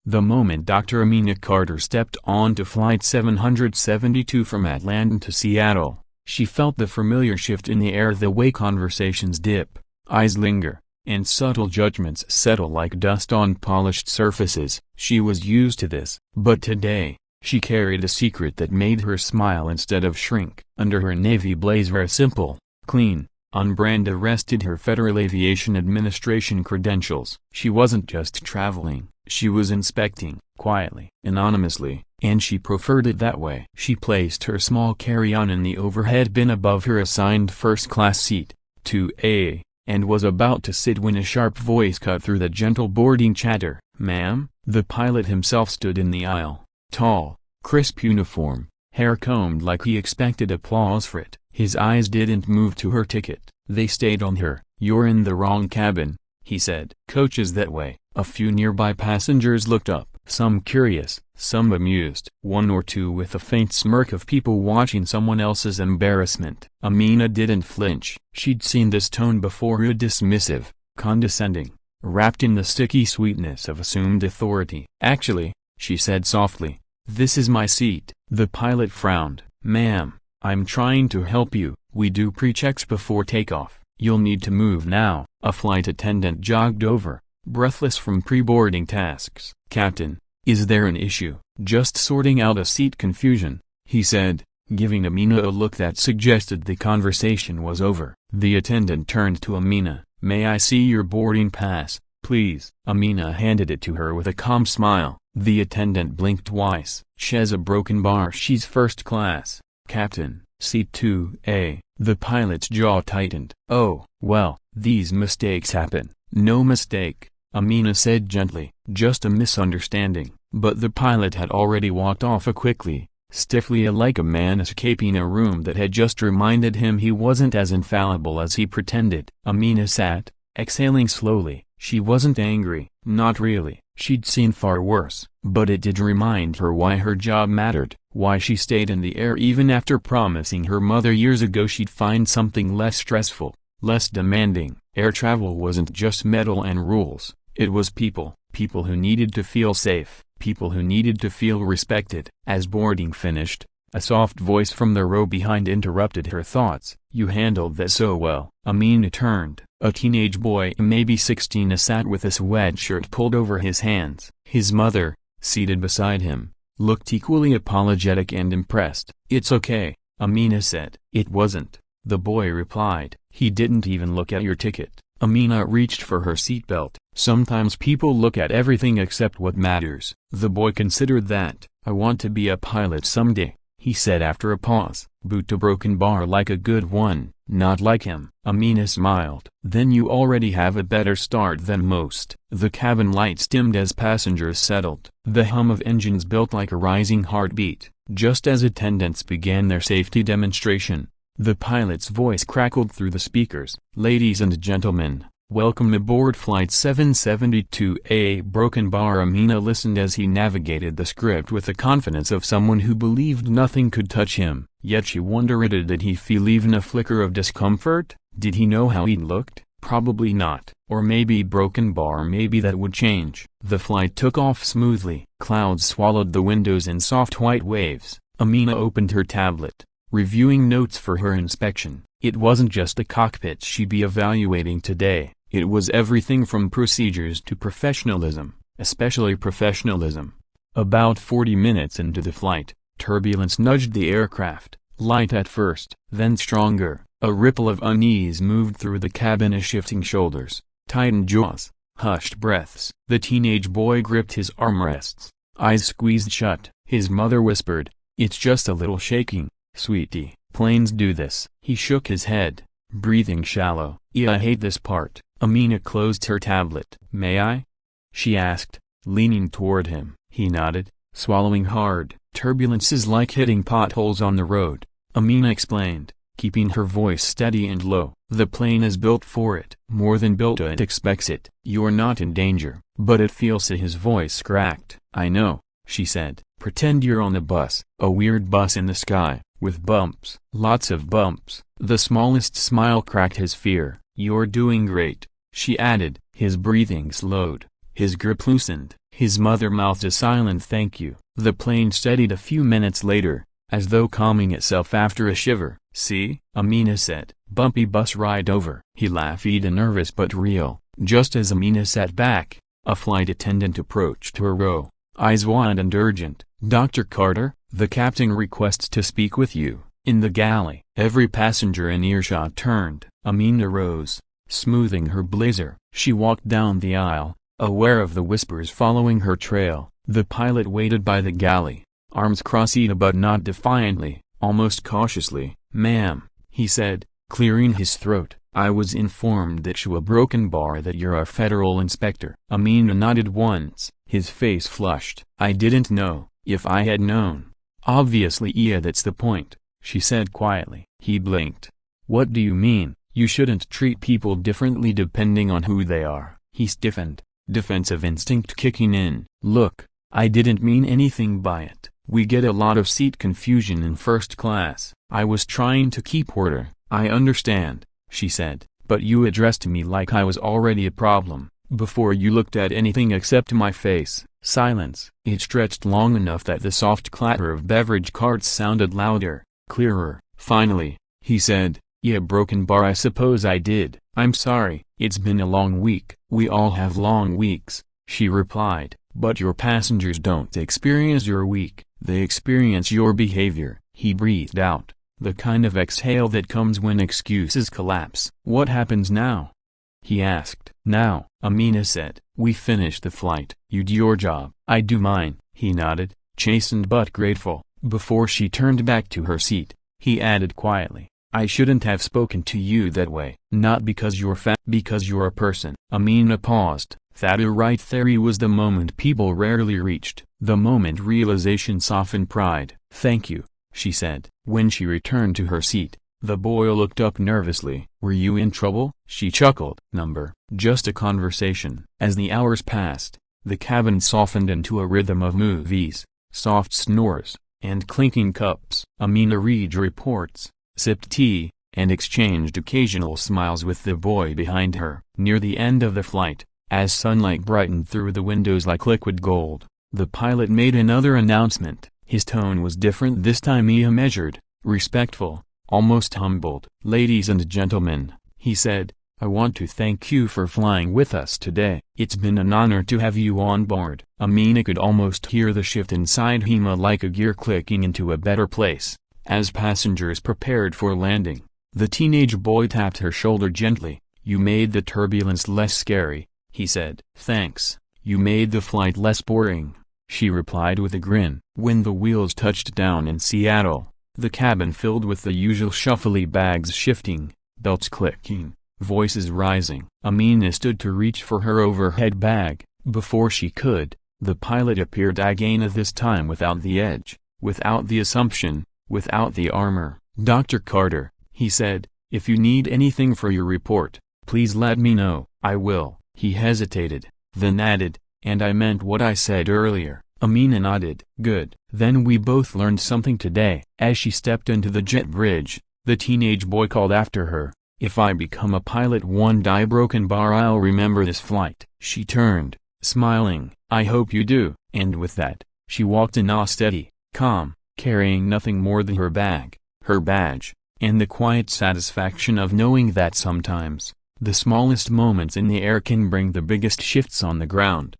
The moment Dr. Amina Carter stepped onto Flight 772 from Atlanta to Seattle, she felt the familiar shift in the air, the way conversations dip, eyes linger, and subtle judgments settle like dust on polished surfaces. She was used to this. But today, she carried a secret that made her smile instead of shrink. Under her navy blazer, a simple, clean, on-brand arrested her Federal Aviation Administration credentials. She wasn't just traveling, she was inspecting, quietly, anonymously, and she preferred it that way. She placed her small carry-on in the overhead bin above her assigned first-class seat, 2A, and was about to sit when a sharp voice cut through the gentle boarding chatter. "Ma'am?" The pilot himself stood in the aisle, tall, crisp uniform, hair combed like he expected applause for it. His eyes didn't move to her ticket, they stayed on her. "You're in the wrong cabin," he said. "Coach is that way." A few nearby passengers looked up, some curious, some amused, one or two with a faint smirk of people watching someone else's embarrassment. Amina didn't flinch. She'd seen this tone before, dismissive, condescending, wrapped in the sticky sweetness of assumed authority. "Actually," she said softly, "this is my seat." The pilot frowned. "Ma'am, I'm trying to help you. We do pre-checks before takeoff. You'll need to move now." A flight attendant jogged over, breathless from pre-boarding tasks. "Captain, is there an issue?" "Just sorting out a seat confusion," he said, giving Amina a look that suggested the conversation was over. The attendant turned to Amina. "May I see your boarding pass, please?" Amina handed it to her with a calm smile. The attendant blinked twice. "She's a broken bar. She's first class, Captain, seat 2A. The pilot's jaw tightened. "Oh, well, these mistakes happen." "No mistake," Amina said gently, "just a misunderstanding." But the pilot had already walked off quickly, stiffly, like a man escaping a room that had just reminded him he wasn't as infallible as he pretended. Amina sat, exhaling slowly. She wasn't angry, not really. She'd seen far worse. But it did remind her why her job mattered, why she stayed in the air even after promising her mother years ago she'd find something less stressful, less demanding. Air travel wasn't just metal and rules, it was people. People who needed to feel safe, people who needed to feel respected. As boarding finished, a soft voice from the row behind interrupted her thoughts. "You handled that so well." Amina turned. A teenage boy, maybe 16, sat with a sweatshirt pulled over his hands. His mother, seated beside him, looked equally apologetic and impressed. "It's okay," Amina said. "It wasn't," the boy replied. "He didn't even look at your ticket." Amina reached for her seatbelt. "Sometimes people look at everything except what matters." The boy considered that. "I want to be a pilot someday," he said after a pause. "Boot a broken bar like a good one, not like him." Amina smiled. "Then you already have a better start than most." The cabin lights dimmed as passengers settled. The hum of engines built like a rising heartbeat. Just as attendants began their safety demonstration, the pilot's voice crackled through the speakers. "Ladies and gentlemen, welcome aboard Flight 772A." Broken bar. Amina listened as he navigated the script with the confidence of someone who believed nothing could touch him. Yet she wondered, did he feel even a flicker of discomfort? Did he know how he'd looked? Probably not. Or maybe broken bar, maybe that would change. The flight took off smoothly. Clouds swallowed the windows in soft white waves. Amina opened her tablet, reviewing notes for her inspection. It wasn't just the cockpit she'd be evaluating today. It was everything from procedures to professionalism, especially professionalism. About 40 minutes into the flight, turbulence nudged the aircraft, light at first, then stronger. A ripple of unease moved through the cabin as shifting shoulders, tightened jaws, hushed breaths. The teenage boy gripped his armrests, eyes squeezed shut. His mother whispered, "It's just a little shaking, sweetie. Planes do this." He shook his head, breathing shallow. "Yeah, I hate this part." Amina closed her tablet. "May I?" she asked, leaning toward him. He nodded, swallowing hard. "Turbulence is like hitting potholes on the road," Amina explained, keeping her voice steady and low. "The plane is built for it. More than built, it expects it. You're not in danger." "But it feels it." His voice cracked. "I know," she said. "Pretend you're on a bus. A weird bus in the sky, with bumps. Lots of bumps." The smallest smile cracked his fear. "You're doing great," she added. His breathing slowed, his grip loosened. His mother mouthed a silent thank you. The plane steadied a few minutes later, as though calming itself after a shiver. See? Amina said. Bumpy bus ride over. He laughed, nervous but real. Just as Amina sat back, a flight attendant approached her row, eyes wide and urgent. Dr. Carter, the captain requests to speak with you, in the galley. Every passenger in earshot turned. Amina rose, smoothing her blazer. She walked down the aisle, aware of the whispers following her trail. The pilot waited by the galley, arms crossed but not defiantly, almost cautiously. Ma'am, he said, clearing his throat, I was informed that you a broken bar that you're a federal inspector. Amina nodded once, his face flushed. I didn't know. If I had known. Obviously, yeah, that's the point, she said quietly. He blinked. What do you mean? You shouldn't treat people differently depending on who they are. He stiffened, defensive instinct kicking in. Look, I didn't mean anything by it. We get a lot of seat confusion in first class. I was trying to keep order. I understand, she said, but you addressed me like I was already a problem, before you looked at anything except my face. Silence. It stretched long enough that the soft clatter of beverage carts sounded louder, clearer. Finally, he said, yeah, broken bar, I suppose I did. I'm sorry, it's been a long week. We all have long weeks, she replied. But your passengers don't experience your week, they experience your behavior. He breathed out, the kind of exhale that comes when excuses collapse. What happens now? He asked. Now, Amina said, we finish the flight. You do your job. I do mine. He nodded, chastened but grateful. Before she turned back to her seat, he added quietly, I shouldn't have spoken to you that way. Not because you're fat, because you're a person. Amina paused. That right there was the moment people rarely reached. The moment realization softened pride. Thank you, she said. When she returned to her seat, the boy looked up nervously. Were you in trouble? She chuckled. Just a conversation. As the hours passed, the cabin softened into a rhythm of movies, soft snores, and clinking cups. Amina read reports, sipped tea, and exchanged occasional smiles with the boy behind her. Near the end of the flight, as sunlight brightened through the windows like liquid gold, the pilot made another announcement. His tone was different this time. He measured, respectful, almost humbled. Ladies and gentlemen, he said, I want to thank you for flying with us today. It's been an honor to have you on board. Amina could almost hear the shift inside him, like a gear clicking into a better place. As passengers prepared for landing, the teenage boy tapped her shoulder gently. You made the turbulence less scary, he said. Thanks, you made the flight less boring, she replied with a grin. When the wheels touched down in Seattle, the cabin filled with the usual shuffly bags shifting, belts clicking, voices rising. Amina stood to reach for her overhead bag. Before she could, the pilot appeared again, this time without the edge, without the assumption, without the armor. Dr. Carter, he said, if you need anything for your report, please let me know. I will. He hesitated, then added, and I meant what I said earlier. Amina nodded. Good. Then we both learned something today. As she stepped into the jet bridge, the teenage boy called after her, if I become a pilot one day, broken bar, I'll remember this flight. She turned, smiling. I hope you do. And with that, she walked in, all steady, calm, carrying nothing more than her bag, her badge, and the quiet satisfaction of knowing that sometimes, the smallest moments in the air can bring the biggest shifts on the ground.